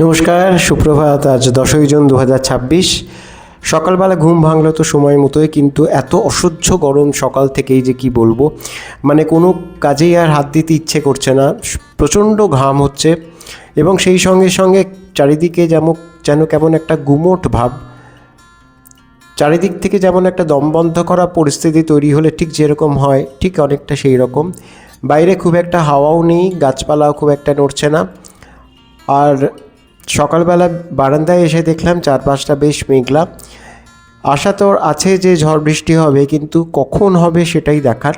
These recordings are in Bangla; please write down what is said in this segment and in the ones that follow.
নমস্কার, সুপ্রভাত। আজ 10ই জুন 2026। সকালবেলা ঘুম ভাঙলো তো সময় মতোই, কিন্তু এত অসহ্য গরম সকাল থেকেই যে কি বলবো। মানে কোনো কাজেই আর হাত দিতে ইচ্ছে করছে না, প্রচণ্ড ঘাম হচ্ছে এবং সেই সঙ্গে সঙ্গে চারিদিকে যেন কেমন একটা গুমোট ভাব। চারিদিক থেকে যেমন একটা দমবন্ধ করা পরিস্থিতি তৈরি হলে ঠিক যেরকম হয়, ঠিক অনেকটা সেই রকম। বাইরে খুব একটা হাওয়াও নেই, গাছপালাও খুব একটা নড়ছে না। আর সকালবেলা বারান্দায় এসে দেখলাম চারপাশটা বেশ মেঘলা। আশা তো আছে যে ঝড় বৃষ্টি হবে, কিন্তু কখন হবে সেটাই দেখার।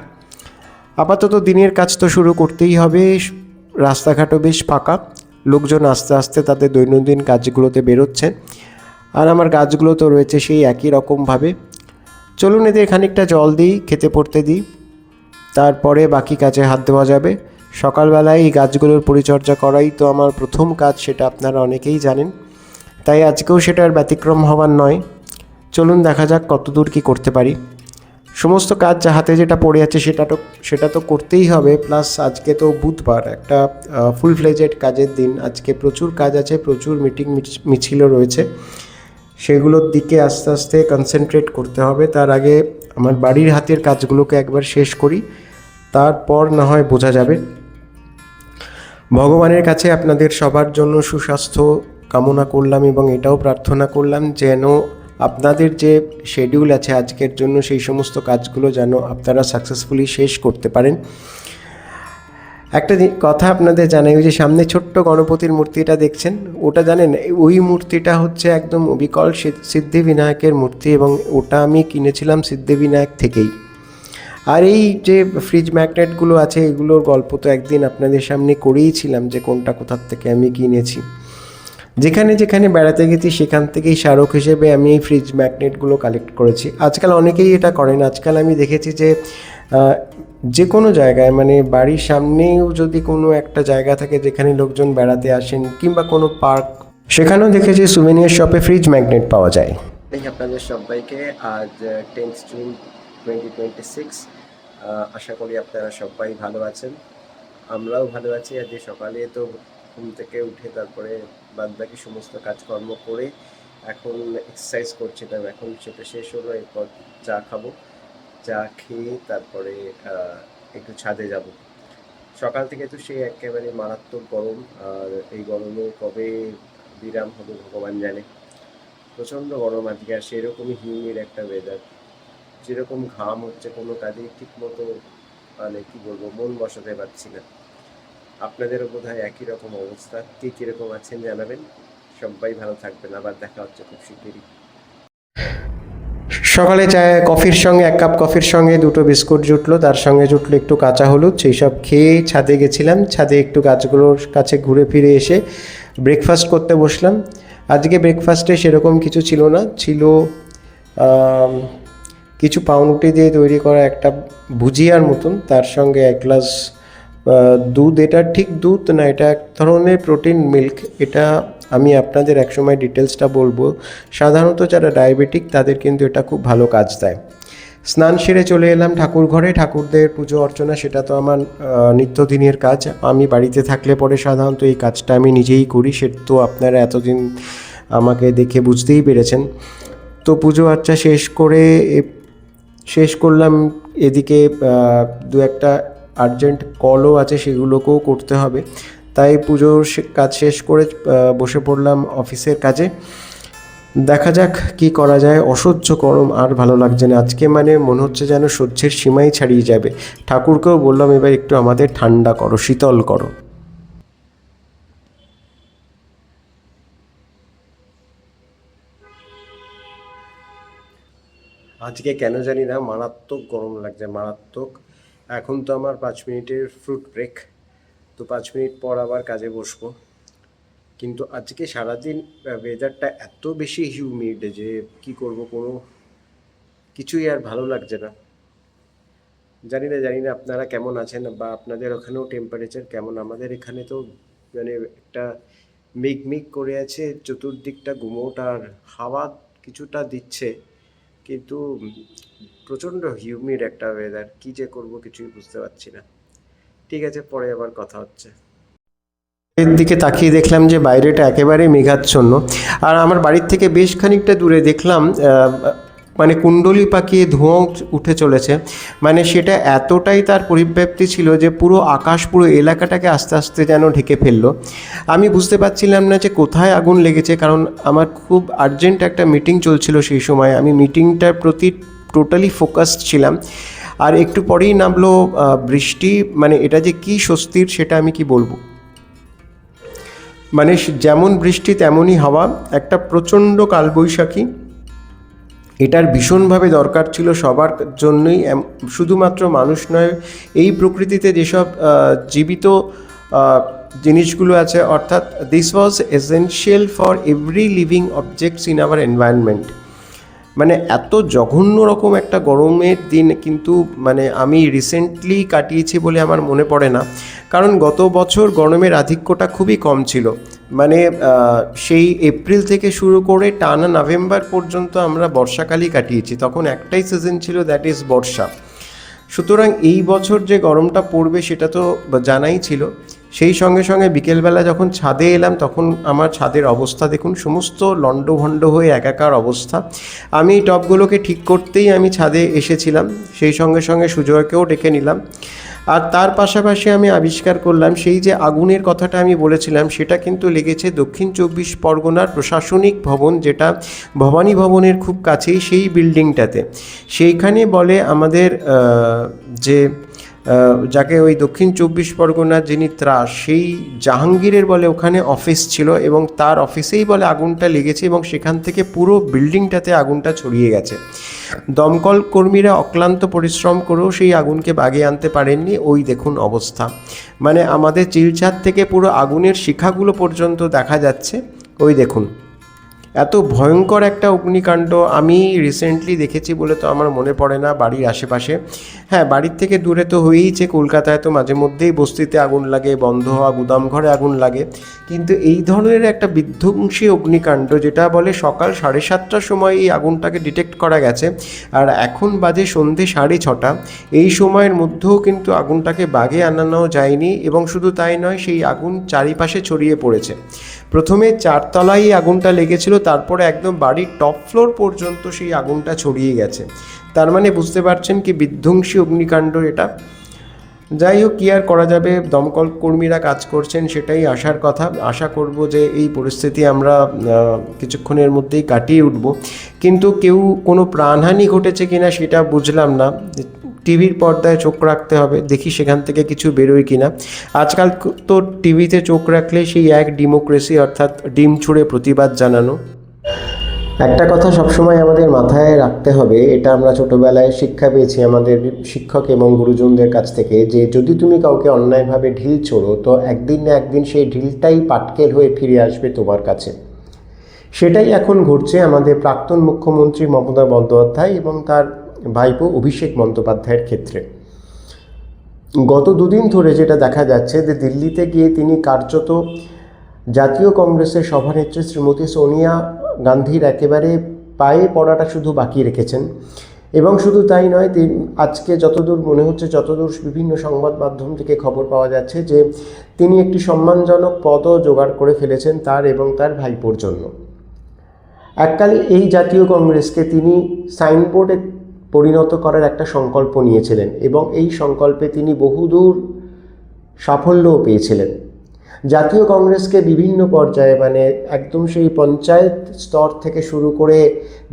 আপাতত দিনের কাজ তো শুরু করতেই হবে। রাস্তাঘাটও বেশ ফাঁকা, লোকজন আস্তে আস্তে তাদের দৈনন্দিন কাজগুলোতে বেরোচ্ছে, আর আমার গাছগুলো তো রয়েছে সেই একই রকমভাবে। চলুন এদের খানিকটা জল দিই, খেতে পড়তে দিই, তারপরে বাকি কাজে হাত দেওয়া যাবে। সকালবেলায় এই গাছগুলোর পরিচর্যা করাই তো আমার প্রথম কাজ, সেটা আপনারা অনেকেই জানেন, তাই আজকেও সেটার ব্যতিক্রম হওয়ার নয়। চলুন দেখা যাক কতদূর কী করতে পারি। সমস্ত কাজ হাতে যেটা পড়ে আছে সেটা তো করতেই হবে। প্লাস আজকে তো বুধবার, একটা ফুল ফ্লেজেড কাজের দিন। আজকে প্রচুর কাজ আছে, প্রচুর মিটিং মিছিলও রয়েছে, সেগুলোর দিকে আস্তে আস্তে কনসেন্ট্রেট করতে হবে। তার আগে আমার বাড়ির হাতের কাজগুলোকে একবার শেষ করি, তারপর না হয় বোঝা যাবে। ভগবানের কাছে আপনাদের সবার জন্য সুস্বাস্থ্য কামনা করলাম এবং এটাও প্রার্থনা করলাম যেন আপনাদের যে শিডিউল আছে আজকের জন্য, সেই সমস্ত কাজগুলো যেন আপনারা সাকসেসফুলি শেষ করতে পারেন। একটা কথা আপনাদের জানাই, ওই যে সামনে ছোট্ট গণপতির মূর্তিটা দেখছেন, ওটা জানেন ওই মূর্তিটা হচ্ছে একদম অবিকল সিদ্ধিবিনায়কের মূর্তি, এবং ওটা আমি কিনেছিলাম সিদ্ধিবিনায়ক থেকেই। আর এই যে ফ্রিজ ম্যাগনেটগুলো আছে, এগুলোর গল্প তো একদিন আপনাদের সামনে করেইছিলাম যে কোনটা কোথার থেকে আমি কিনেছি। যেখানে যেখানে বেড়াতে গেছি সেখান থেকেই স্মারক হিসেবে আমি এই ফ্রিজ ম্যাগনেটগুলো কালেক্ট করেছি। আজকাল অনেকেই এটা করেন। আজকাল আমি দেখেছি যে যে কোনো জায়গায়, মানে বাড়ির সামনেও যদি কোনো একটা জায়গা থাকে যেখানে লোকজন বেড়াতে আসেন, কিংবা কোনো পার্ক, সেখানেও দেখেছি সুভেনিয়ার শপে ফ্রিজ ম্যাগনেট পাওয়া যায়। আপনাদের সবাইকে আজ 10th জুন 2026। আশা করি আপনারা সবাই ভালো আছেন, আমরাও ভালো আছি। আজ সকালে তো ঘুম থেকে উঠে তারপরে বাদবাকি সমস্ত কাজকর্ম করে এখন এক্সারসাইজ করছিলাম। এখন সেটা শেষ হলো, এরপর চা খাবো। চা খেয়ে তারপরে একটু ছাদে যাব। সকাল থেকে তো সেই একেবারে মারাত্মক গরম, আর এই গরমে কবে বিরাম হবে ভগবান জানে। প্রচণ্ড গরম আজকে, আর সেরকমই হিউমিড একটা ওয়েদার। যেরকম ঘাম হচ্ছে, কোনো কাজে ঠিক মতো মানে কী বলবো, মন বসাতে পারছি না। আপনাদেরও বোধহয় একই রকম অবস্থা। কে কীরকম আছেন জানাবেন। সবাই ভালো থাকবেন, আবার দেখা হচ্ছে খুব শিগগিরই। সকালে চায় কফির সঙ্গে, 1 কাপ কফির সঙ্গে 2টো বিস্কুট জুটলো, তার সঙ্গে জুটলো একটু কাঁচা হলুদ। সেই সব খেয়ে ছাদে গেছিলাম। ছাদে একটু গাছগুলোর কাছে ঘুরে ফিরে এসে ব্রেকফাস্ট করতে বসলাম। আজকে ব্রেকফাস্টে সেরকম কিছু ছিল না, ছিল কিছু পাউরুটি দিয়ে তৈরি করা একটা ভুজিয়ার মতন, তার সঙ্গে 1 গ্লাস দুধ। এটা ঠিক দুধ না, এটা এক ধরনের প্রোটিন মিল্ক। এটা আমি আপনাদের একসময় ডিটেলসটা বলবো। সাধারণত যারা ডায়াবেটিক তাদের কিন্তু এটা খুব ভালো কাজ দেয়। স্নান সেরে চলে এলাম ঠাকুর ঘরে। ঠাকুরদের পুজো অর্চনা, সেটা তো আমার নিত্যদিনের কাজ। আমি বাড়িতে থাকলে পরে সাধারণত এই কাজটা আমি নিজেই করি, সে তো আপনারা এতদিন আমাকে দেখে বুঝতেই পেরেছেন। তো পুজো আর্চা শেষ করলাম। এদিকে 2-একটা আর্জেন্ট কলও আছে, সেগুলোকেও করতে হবে। তাই পুজোর কাজ শেষ করে বসে পড়লাম অফিসের কাজে। দেখা যাক কি করা যায়। অসহ্য গরম, আর ভালো লাগছে না আজকে। মানে মনে হচ্ছে যেন সহ্যের সীমাই ছাড়িয়ে যাবে। ঠাকুরকেও বললাম এবার একটু আমাদের ঠান্ডা করো, শীতল করো। আজকে কেন জানি না মারাত্মক গরম লাগছে, মারাত্মক। এখন তো আমার 5 মিনিটের ফ্রুট ব্রেক, তো 5 মিনিট পর আবার কাজে বসবো। কিন্তু আজকে সারাদিন ওয়েদারটা এত বেশি হিউমিড যে কি করব, কোনো কিছুই আর ভালো লাগছে না। জানি না আপনারা কেমন আছেন, বা আপনাদের ওখানেও টেম্পারেচার কেমন। আমাদের এখানে তো মানে একটা মেঘ করে আছে, চতুর্দিকটা গুমোট, আর হাওয়া কিছুটা দিচ্ছে, কিন্তু প্রচণ্ড হিউমিড একটা ওয়েদার। কী যে করবো কিছুই বুঝতে পারছি না। ঠিক আছে, পরে আবার কথা হচ্ছে। এর দিকে তাকিয়ে দেখলাম যে বাইরেটা একেবারে মেঘাচ্ছন্ন, আর আমার বাড়ির থেকে বেশ খানিকটা দূরে দেখলাম মানে কুণ্ডলি পাকিয়ে ধোঁয়া উঠে চলেছে। মানে সেটা এতটাই তার পরিব্যাপ্তি ছিল যে পুরো আকাশ, পুরো এলাকাটাকে আস্তে আস্তে যেন ঢেকে ফেললো। আমি বুঝতে পারছিলাম না যে কোথায় আগুন লেগেছে, কারণ আমার খুব আর্জেন্ট একটা মিটিং চলছিল সেই সময়। আমি মিটিংটার প্রতি টোটালি ফোকাসড ছিলাম। আর একটু পরেই নামলো বৃষ্টি। মানে এটা যে কী স্বস্তির সেটা আমি কি বলবো। মানে যেমন বৃষ্টি তেমনই হাওয়া, একটা প্রচণ্ড কালবৈশাখী। এটার ভীষণভাবে দরকার ছিল সবার জন্যই, শুধুমাত্র মানুষ নয়, এই প্রকৃতিতে যেসব জীবিত জিনিসগুলো আছে, অর্থাৎ this was essential for every living objects in our environment. মানে এত জঘন্য রকম একটা গরমের দিন কিন্তু মানে আমি রিসেন্টলি কাটিয়েছি বলে আমার মনে পড়ে না, কারণ গত বছর গরমের আধিক্যটা খুবই কম ছিল। মানে সেই এপ্রিল থেকে শুরু করে টানা নভেম্বর পর্যন্ত আমরা বর্ষাকালই কাটিয়েছি, তখন একটাই সিজন ছিল, দ্যাট ইজ বর্ষা। সুতরাং এই বছর যে গরমটা পড়বে সেটা তো জানাই ছিল। সেই সঙ্গে সঙ্গে বিকেলবেলা যখন ছাদে এলাম তখন আমার ছাদের অবস্থা দেখুন, সমস্ত লণ্ডভণ্ড হয়ে একাকার অবস্থা। আমি এই টবগুলোকে ঠিক করতেই আমি ছাদে এসেছিলাম, সেই সঙ্গে সঙ্গে সুজয়কেও ডেকে নিলাম। আর তার পাশাপাশি আমি আবিষ্কার করলাম সেই যে আগুনের কথাটা আমি বলেছিলাম সেটা কিন্তু লেগেছে দক্ষিণ 24 পরগনার প্রশাসনিক ভবন, যেটা ভবানী ভবনের খুব কাছেই, সেই বিল্ডিংটাতে। সেইখানে বলে আমাদের যে যাকে ওই দক্ষিণ 24 পরগনার যিনি ত্রাস, সেই জাহাঙ্গীরের বলে ওখানে অফিস ছিল, এবং তার অফিসেই বলে আগুনটা লেগেছে, এবং সেখান থেকে পুরো বিল্ডিংটাতে আগুনটা ছড়িয়ে গেছে। দমকল কর্মীরা অক্লান্ত পরিশ্রম করেও সেই আগুনকে বাগিয়ে আনতে পারেননি। ওই দেখুন অবস্থা, মানে আমাদের চিলছাদ থেকে পুরো আগুনের শিখাগুলো পর্যন্ত দেখা যাচ্ছে। ওই দেখুন, এত ভয়ঙ্কর একটা অগ্নিকাণ্ড আমি রিসেন্টলি দেখেছি বলে তো আমার মনে পড়ে না বাড়ির আশেপাশে। হ্যাঁ, বাড়ির থেকে দূরে তো হয়েইছে, কলকাতায় তো মাঝে মধ্যেই বস্তিতে আগুন লাগে, বন্ধ হওয়া গুদাম ঘরে আগুন লাগে, কিন্তু এই ধরনের একটা বিধ্বংসী অগ্নিকাণ্ড, যেটা বলে সকাল 7:30টার সময় এই আগুনটাকে ডিটেক্ট করা গেছে, আর এখন বাজে সন্ধে 6:30, এই সময়ের মধ্যেও কিন্তু আগুনটাকে বাগে আনানো যায়নি। এবং শুধু তাই নয়, সেই আগুন চারিপাশে ছড়িয়ে পড়েছে। প্রথমে 4 তলায় আগুনটা লেগেছিল, তারপরে একদম বাড়ির টপ ফ্লোর পর্যন্ত সেই আগুনটা ছড়িয়ে গেছে। তার মানে বুঝতে পারছেন কি বিধ্বংসী অগ্নিকাণ্ড এটা। যাই হোক, কী আর করা যাবে, দমকল কর্মীরা কাজ করছেন, সেটাই আশার কথা। আশা করব যে এই পরিস্থিতি আমরা কিছুক্ষণের মধ্যেই কাটিয়ে উঠব। কিন্তু কেউ কোনো প্রাণহানি ঘটেছে কিনা সেটা বুঝলাম না। টিভির পর্দায় চোখ রাখতে হবে, দেখি সেখান থেকে কিছু বেরোয় কিনা। আজকাল তো টিভিতে চোখ রাখলে সেই এক ডেমোক্রেসি, অর্থাৎ ডিম ছুঁড়ে প্রতিবাদ জানানো। একটা কথা সবসময় আমাদের মাথায় রাখতে হবে, এটা আমরা ছোটোবেলায় শিক্ষা পেয়েছি আমাদের শিক্ষক এবং গুরুজনদের কাছ থেকে, যে যদি তুমি কাউকে অন্যায়ভাবে ঢিল ছোড়ো তো একদিন না একদিন সেই ঢিলটাই পাটকেল হয়ে ফিরে আসবে তোমার কাছে। সেটাই এখন ঘটছে আমাদের প্রাক্তন মুখ্যমন্ত্রী মমতা বন্দ্যোপাধ্যায় এবং তার ভাইপো অভিষেক বন্দ্যোপাধ্যায়ের ক্ষেত্রে। গত দুদিন ধরে যেটা দেখা যাচ্ছে যে দিল্লিতে গিয়ে তিনি কার্যত জাতীয় কংগ্রেসের সভানেত্রী শ্রীমতী সোনিয়া গান্ধীর একেবারে পায়ে পড়াটা শুধু বাকি রেখেছেন। এবং শুধু তাই নয়, আজকে যতদূর মনে হচ্ছে, যতদূর বিভিন্ন সংবাদ মাধ্যম থেকে খবর পাওয়া যাচ্ছে, যে তিনি একটি সম্মানজনক পদও জোগাড় করে ফেলেছেন তার এবং তার ভাইপোর জন্য। এককালে এই জাতীয় কংগ্রেসকে তিনি সাইনবোর্ডে পরিণত করার একটা সংকল্প নিয়েছিলেন, এবং এই সংকল্পে তিনি বহুদূর সাফল্যও পেয়েছিলেন। জাতীয় কংগ্রেসকে বিভিন্ন পর্যায়ে, মানে একদম সেই পঞ্চায়েত স্তর থেকে শুরু করে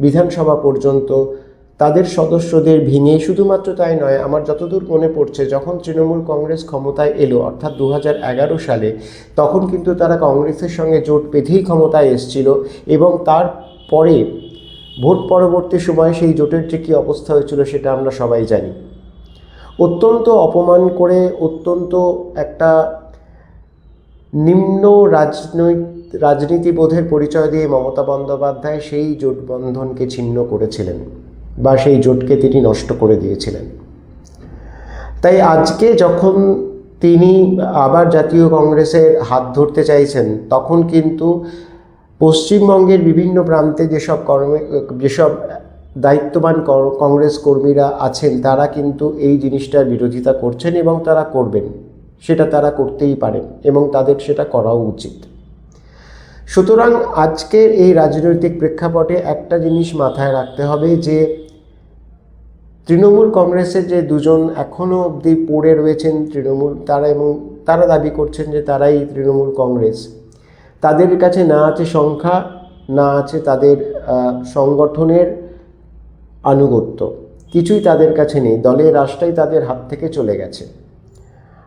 বিধানসভা পর্যন্ত তাদের সদস্যদের ভেঙে, শুধুমাত্র তাই নয়, আমার যতদূর মনে পড়ছে যখন তৃণমূল কংগ্রেস ক্ষমতায় এলো অর্থাৎ 2011 সালে, তখন কিন্তু তারা কংগ্রেসের সঙ্গে জোট বেঁধেই ক্ষমতায় এসেছিল, এবং তারপরে ভোট পরবর্তী সময়ে সেই জোটের যে কী অবস্থা হয়েছিল সেটা আমরা সবাই জানি। অত্যন্ত অপমান করে, অত্যন্ত একটা নিম্ন রাজনীতিবোধের পরিচয় দিয়ে মমতা বন্দ্যোপাধ্যায় সেই জোটবন্ধনকে ছিন্ন করেছিলেন, বা সেই জোটকে তিনি নষ্ট করে দিয়েছিলেন। তাই আজকে যখন তিনি আবার জাতীয় কংগ্রেসের হাত ধরতে চাইছেন, তখন কিন্তু পশ্চিমবঙ্গের বিভিন্ন প্রান্তে যেসব দায়িত্ববান কংগ্রেস কর্মীরা আছেন, তারা কিন্তু এই জিনিসটার বিরোধিতা করছেন এবং তারা করবেন। সেটা তারা করতেই পারে এবং তাদের সেটা করাও উচিত। সুতরাং আজকের এই রাজনৈতিক প্রেক্ষাপটে একটা জিনিস মাথায় রাখতে হবে যে তৃণমূল কংগ্রেসের যে দুজন এখনও অবধি পড়ে রয়েছেন তৃণমূল, তারা দাবি করছেন যে তারাই তৃণমূল কংগ্রেস, তাদের কাছে না আছে সংখ্যা, না আছে তাদের সংগঠনের আনুগত্য, কিছুই তাদের কাছে নেই, দলের রাশটাই তাদের হাত থেকে চলে গেছে।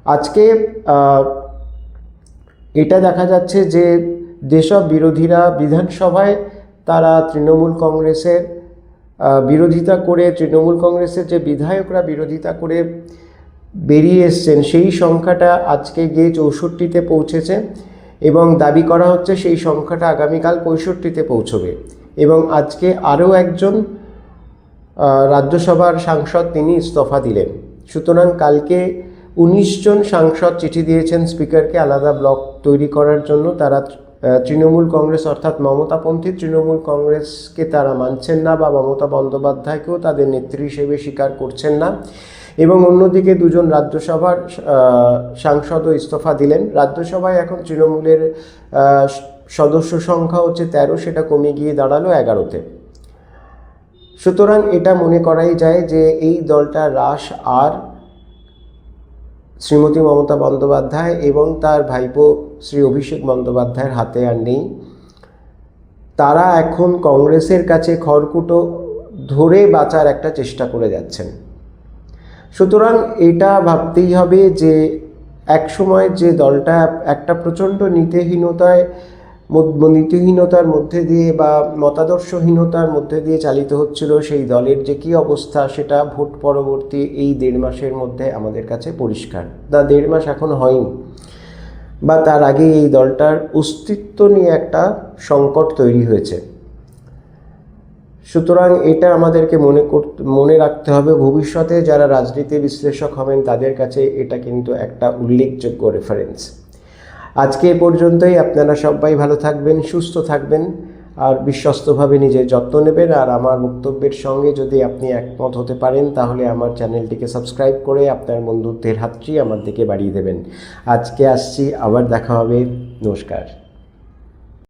আজকে এটা দেখা যাচ্ছে যে যেসব বিরোধীরা বিধানসভায় তারা তৃণমূল কংগ্রেসের বিরোধিতা করে, তৃণমূল কংগ্রেসের যে বিধায়করা বিরোধিতা করে বেরিয়ে এসছেন, সেই সংখ্যাটা আজকে গিয়ে 64-তে পৌঁছেছে এবং দাবি করা হচ্ছে সেই সংখ্যাটা আগামীকাল 65-তে পৌঁছবে। এবং আজকে আরও একজন রাজ্যসভার সাংসদ তিনি ইস্তফা দিলেন। সুতরাং কালকে 19 জন সাংসদ চিঠি দিয়েছেন স্পিকারকে আলাদা ব্লক তৈরি করার জন্য। তারা তৃণমূল কংগ্রেস অর্থাৎ মমতাপন্থী তৃণমূল কংগ্রেসকে তারা মানছেন না বা মমতা বন্দ্যোপাধ্যায়কেও তাদের নেত্রী হিসেবে স্বীকার করছেন না। এবং অন্যদিকে 2 জন রাজ্যসভার সাংসদও ইস্তফা দিলেন। রাজ্যসভায় এখন তৃণমূলের সদস্য সংখ্যা হচ্ছে 13, সেটা কমে গিয়ে দাঁড়ালো 11-তে। সুতরাং এটা মনে করাই যায় যে এই দলটা হ্রাস আর শ্রীমতী মমতা বন্দ্যোপাধ্যায় এবং তার ভাইপো শ্রী অভিষেক বন্দ্যোপাধ্যায়ের হাতে আর নেই। তারা এখন কংগ্রেসের কাছে খড়কুটো ধরে বাঁচার একটা চেষ্টা করে যাচ্ছেন। সুতরাং এটা ভাবতেই হবে যে একসময় যে দলটা একটা প্রচণ্ড নীতিহীনতার মধ্যে দিয়ে বা মতাদর্শহীনতার মধ্যে দিয়ে চালিত হচ্ছিল, সেই দলের যে কী অবস্থা সেটা ভোট পরবর্তী এই 1.5 মাসের মধ্যে আমাদের কাছে পরিষ্কার। 1.5 মাস এখন হয়নি, বা তার আগে এই দলটার অস্তিত্ব নিয়ে একটা সংকট তৈরি হয়েছে। সুতরাং এটা আমাদেরকে মনে রাখতে হবে। ভবিষ্যতে যারা রাজনীতি বিশ্লেষক হবেন তাদের কাছে এটা কিন্তু একটা উল্লেখযোগ্য রেফারেন্স। আজকে এ পর্যন্তই। আপনারা সবাই ভালো থাকবেন, সুস্থ থাকবেন আর বিশ্বস্তভাবে নিজের যত্ন নেবেন। আর আমার বক্তব্যের সঙ্গে যদি আপনি একমত হতে পারেন তাহলে আমার চ্যানেলটিকে সাবস্ক্রাইব করে আপনার বন্ধুত্বের হাতটি আমার দিকে বাড়িয়ে দেবেন। আজকে আসছি, আবার দেখা হবে। নমস্কার।